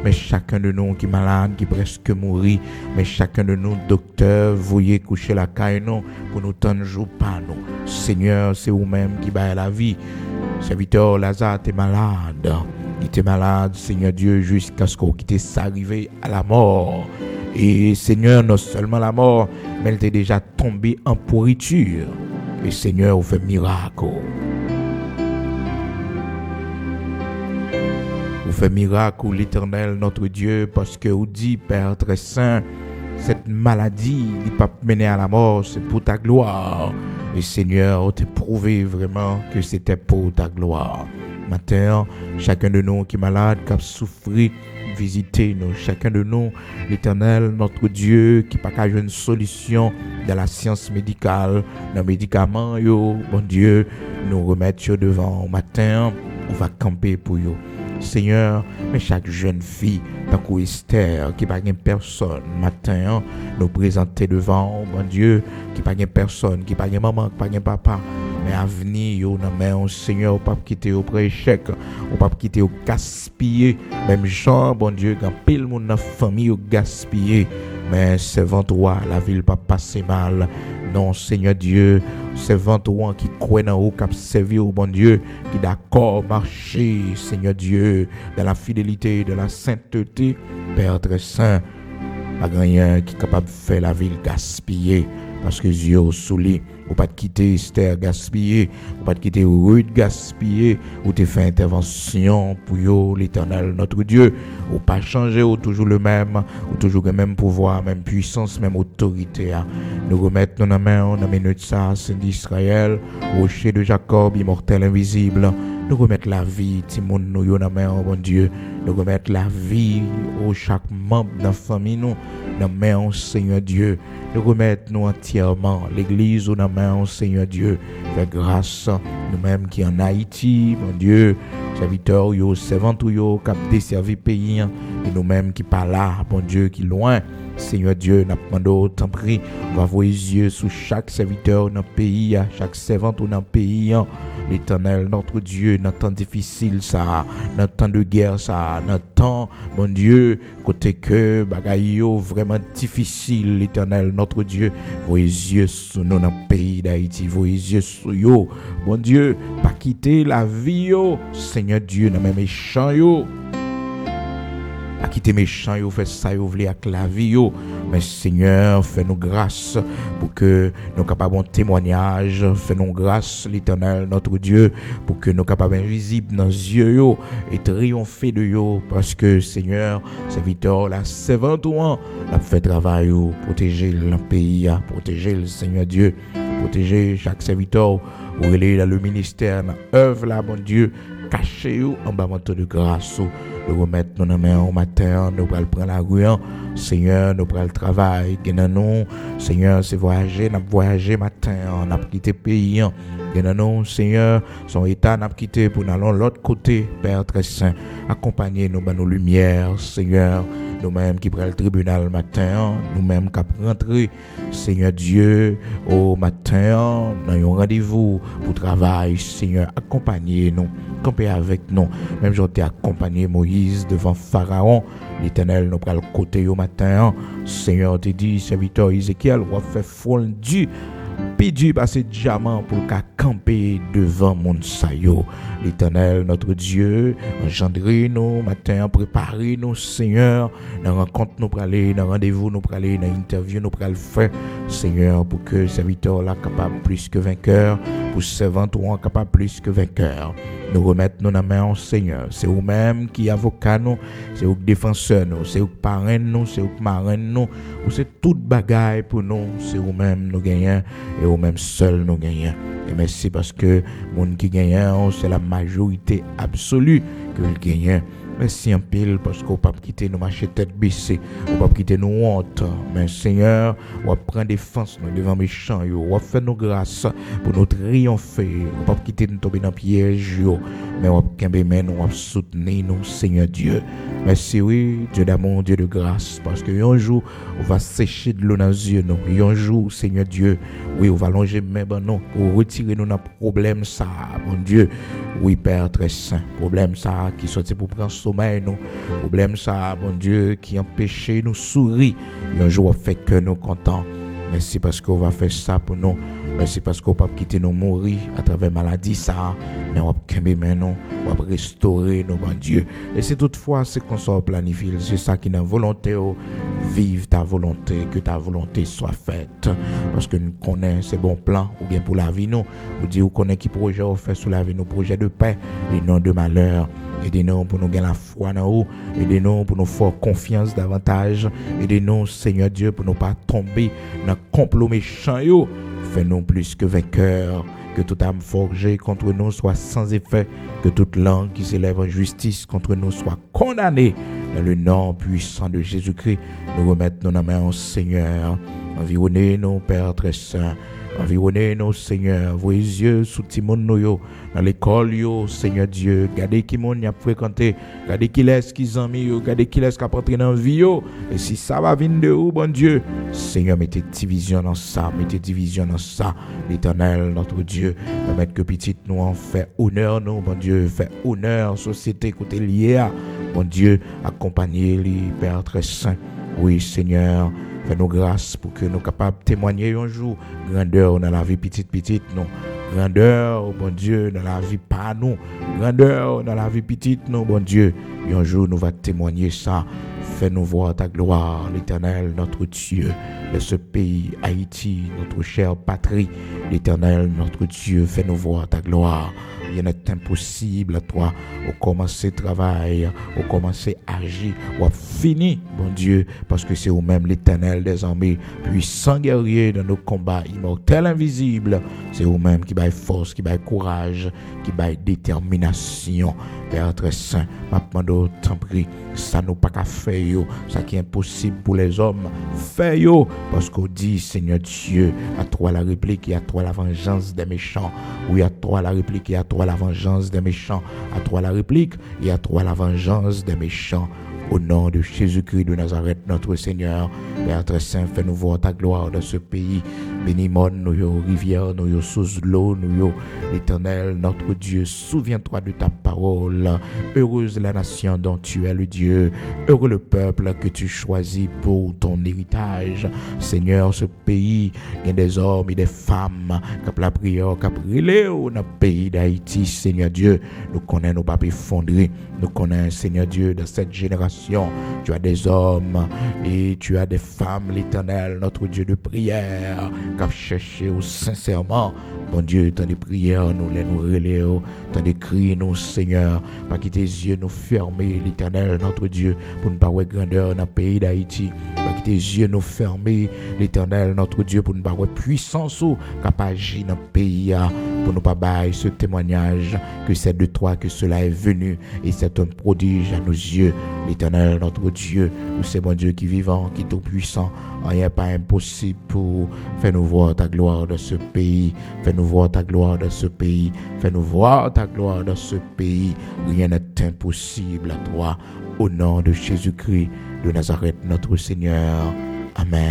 mais chacun de nous qui est malade, qui presque mourit, mais chacun de nous, docteur, voyez coucher la caille nous, pour nous tendre jour par nous. Seigneur, c'est vous-même qui bat la vie. Serviteur Lazare, t'es malade. Il était malade, Seigneur Dieu, jusqu'à ce qu'il t'est arrivé à la mort. Et Seigneur, non seulement la mort, mais elle était déjà tombée en pourriture. Et Seigneur, vous fait miracle. Vous fait miracle, l'Éternel, notre Dieu, parce que vous dit, Père très saint, cette maladie n'est pas menée à la mort, c'est pour ta gloire. Et Seigneur, on t'a prouvé vraiment que c'était pour ta gloire. Matin, chacun de nous qui est malade, qui a souffert, visitez-nous. Chacun de nous, l'Éternel, notre Dieu, qui n'a pas une solution dans la science médicale, dans les médicaments, yo, bon Dieu, nous remettre devant. Matin, on va camper pour vous. Seigneur, mais chaque jeune fille, tant qu'Esther, qui n'a pas personne, matin, nous présenter devant, mon Dieu, qui n'a pas personne, qui n'a pas maman, qui n'a pas papa, mais à venir, non, Seigneur, on ne peut pas quitter au pré-échec, on ne peut pas quitter au gaspiller, même Jean, bon Dieu, quand pile monde dans la famille au gaspiller, mais c'est toi, la ville pas passer mal. Non, Seigneur Dieu, c'est toi qui croit dans haut, qui a servi au bon Dieu, qui d'accord marcher, Seigneur Dieu, dans la fidélité, de la sainteté, Père très saint, pas rien qui est capable de faire la ville gaspiller, parce que Dieu sous lui. Ou pas de quitter Esther gaspiller, ou pas de quitter Ruth gaspiller, ou te fait intervention pour yo, l'Éternel notre Dieu, ou pas changer, ou toujours le même, ou toujours le même pouvoir, même puissance, même autorité. Nous remettons dans la main, dans minute ça, Saint d'Israël, rocher de Jacob, immortel invisible. Nous remettons la vie, Timon, nous dans la main, bon Dieu. Nous remettons la vie, au chaque membre de la famille, nous, dans la main, Seigneur Dieu. Nous remettons nous entièrement l'église dans la main, Seigneur Dieu. Fais grâce, nous-mêmes qui en Haïti, mon Dieu, serviteurs, servants, qui ont desservi le pays, et nous-mêmes qui pas là, bon Dieu, qui loin. Seigneur Dieu, nous demandons, t'en prie, on va voir les yeux sur chaque serviteur dans le pays, chaque servante dans le pays. L'Éternel, notre Dieu, dans temps difficile, ça, dans temps de guerre, ça, dans temps, mon Dieu, côté que, bagaille vraiment difficile, l'Éternel, notre Dieu, vos yeux sur nous dans le pays d'Haïti, vos yeux sur yo, mon Dieu, pas quitter la vie, yo, Seigneur Dieu, dans mes méchants, yo. À quitter méchant, yo fait ça, yo voulez avec la vie, yo. Mais Seigneur, fais-nous grâce pour que nous capables de témoignage. Fais-nous grâce, l'Éternel, notre Dieu, pour que nous capables invisibles dans les yeux, yo, et triompher de yo. Parce que, Seigneur, serviteur, la servante, a fait travail, yo, protéger le pays, protéger le Seigneur Dieu, protéger chaque serviteur, ou aller dans le ministère, dans l'œuvre, là, bon Dieu, cachez-vous en bas de grâce. Nous remettons nos mains au matin, nous allons prendre la rue, Seigneur, nous allons le travail, nous, Seigneur, c'est voyager, nous voyager matin, nous allons quitter le pays, nous, Seigneur, son état, nous allons quitter pour aller de l'autre côté, Père très saint, accompagnez-nous dans nos lumières, Seigneur, nous-mêmes qui prenons le tribunal matin, nous-mêmes qui rentrons, Seigneur Dieu, au matin, dans un rendez-vous pour travail, Seigneur, accompagnez-nous, campez avec nous, même j'ai été accompagné Moïse devant Pharaon, l'Éternel nous prend le côté au matin, Seigneur te dit, serviteur Ézéchiel, on va faire fondu, pédu passer diamant pour qu'à camper devant mon sayo. L'Éternel, notre Dieu, engendrez nous, matin, préparez nous, Seigneur, dans rencontre nous pour aller, dans rendez-vous nous pour aller, dans interview nous pour le faire, Seigneur, pour que le serviteur là capable plus que vainqueur, pour servant ou capable plus que vainqueur. Nous remettons nous dans la main au Seigneur. C'est vous-même qui avocat nous, c'est vous défenseur nous, c'est vous parrain nous, c'est vous marraine nous, c'est toute bagaille pour nous, c'est vous-même nous gagnons et vous-même seul nous gagnons. Et merci parce que monde qui gagne, c'est la majorité absolue que le gagne. Merci en pile parce qu'on ne peut pas quitter nous marcher tête baissée, on ne peut pas quitter nous honte. Mais Seigneur, on va prendre défense devant méchants, on va faire nos grâces pour nous triompher. On ne peut pas quitter nous tomber dans le piège, mais on va camber nous, on va soutenir nous, Seigneur Dieu. Merci, oui, Dieu d'amour, Dieu de grâce, parce que un jour, on va sécher de l'eau dans les yeux, nous. Un jour, Seigneur Dieu, oui, on va longer même nous, pour retirer nous dans problème ça, mon Dieu. Oui, Père très saint, problème ça qui sortit pour prendre sommeil, nous. Problème ça, mon Dieu, qui empêchait nous sourire. Et un jour, on fait que nous contents. Merci parce qu'on va faire ça pour nous. Merci parce qu'on ne peut pas quitter nous mourir à travers la maladie ça. Mais on va camber maintenant, on va restaurer nos bon Dieu. Et c'est toutefois ce qu'on soit planifié. C'est ça qui est notre volonté. Vive ta volonté, que ta volonté soit faite. Parce que nous connaissons ces bons plans ou bien pour la vie nous. Ou dire nous connaissons qui projet on fait sur la vie nous, projet de paix et non de malheur. Aidez-nous pour nous gagner la foi dans nous. Aidez-nous pour nous faire confiance davantage. Aidez-nous, Seigneur Dieu, pour ne pas tomber dans le complot méchant. Fais-nous plus que vainqueurs. Que toute âme forgée contre nous soit sans effet. Que toute langue qui s'élève en justice contre nous soit condamnée. Dans le nom puissant de Jésus-Christ, nous remettons nos mains au Seigneur. Environnez-nous, Père très saint. Environnez-nous, Seigneur. Vos yeux sous Timon nous dans l'école, Seigneur Dieu. Gardez qui moun y a fréquenté. Gardez qui laisse qui amis, gardez qui laisse qui a entré dans la vie. Et si ça va venir de où, bon Dieu, Seigneur, mettez division dans ça. Mettez division dans ça. L'Éternel, notre Dieu, permettre que petit nous en fait honneur, nous, bon Dieu, fait honneur, société, côté lié à, bon Dieu, accompagner les Père très saint. Oui, Seigneur. Fais-nous grâce pour que nous soyons capables de témoigner un jour grandeur dans la vie petite, non. Grandeur, bon Dieu, dans la vie pas nous. Grandeur dans la vie petite, non, bon Dieu. Et un jour, nous allons témoigner ça. Fais-nous voir ta gloire, l'Éternel, notre Dieu, de ce pays, Haïti, notre chère patrie. L'Éternel, notre Dieu, fais-nous voir ta gloire. Il n'est impossible à toi. Au commencer travail, au commencer agir, au fini, bon Dieu, parce que c'est vous-même l'Éternel des armées, puissant guerrier dans nos combats, immortel, invisible. C'est vous-même qui baille force, qui baille courage, qui baille détermination. Père très saint, maintenant, t'en prie, ça nous pas qu'à faire, ça qui est impossible pour les hommes, fais parce qu'on dit, Seigneur Dieu, à toi la réplique et à toi la vengeance des méchants. Oui, à toi la réplique et à toi la vengeance des méchants. À toi la réplique et à toi la vengeance des méchants. Au nom de Jésus-Christ de Nazareth, notre Seigneur, Père très saint, fais-nous voir ta gloire dans ce pays. Bénis-moi, nous, rivières, nous, sous l'eau, nous, l'Éternel, notre Dieu, souviens-toi de ta parole. Heureuse la nation dont tu es le Dieu. Heureux le peuple que tu choisis pour ton héritage. Seigneur, ce pays, il y a des hommes et des femmes qui ont la prière, qui ont brûlé dans le pays d'Haïti, Seigneur Dieu. Nous connaissons nos papiers fondés. Nous connaissons, Seigneur Dieu, dans cette génération. Tu as des hommes et tu as des femmes, l'Éternel, notre Dieu de prière, qui a cherché sincèrement, mon Dieu, tant de prières, nous relais, tant de cris, nous, Seigneur, pas quitter tes yeux nous fermer, l'Éternel, notre Dieu, pour ne pas voir grandeur dans le pays d'Haïti, pas quitter tes yeux nous fermer, l'Éternel, notre Dieu, pour ne pas voir puissance ou capacité dans le pays, pour ne pas bailler ce témoignage que c'est de toi que cela est venu et c'est un prodige à nos yeux, l'Éternel, notre Dieu, où c'est mon Dieu qui est vivant, qui est tout puissant, rien n'est pas impossible pour faire nous voir ta gloire dans ce pays, fais-nous voir ta gloire dans ce pays, fais-nous voir ta gloire dans ce pays, rien n'est impossible à toi, au nom de Jésus-Christ de Nazareth, notre Seigneur. Amen.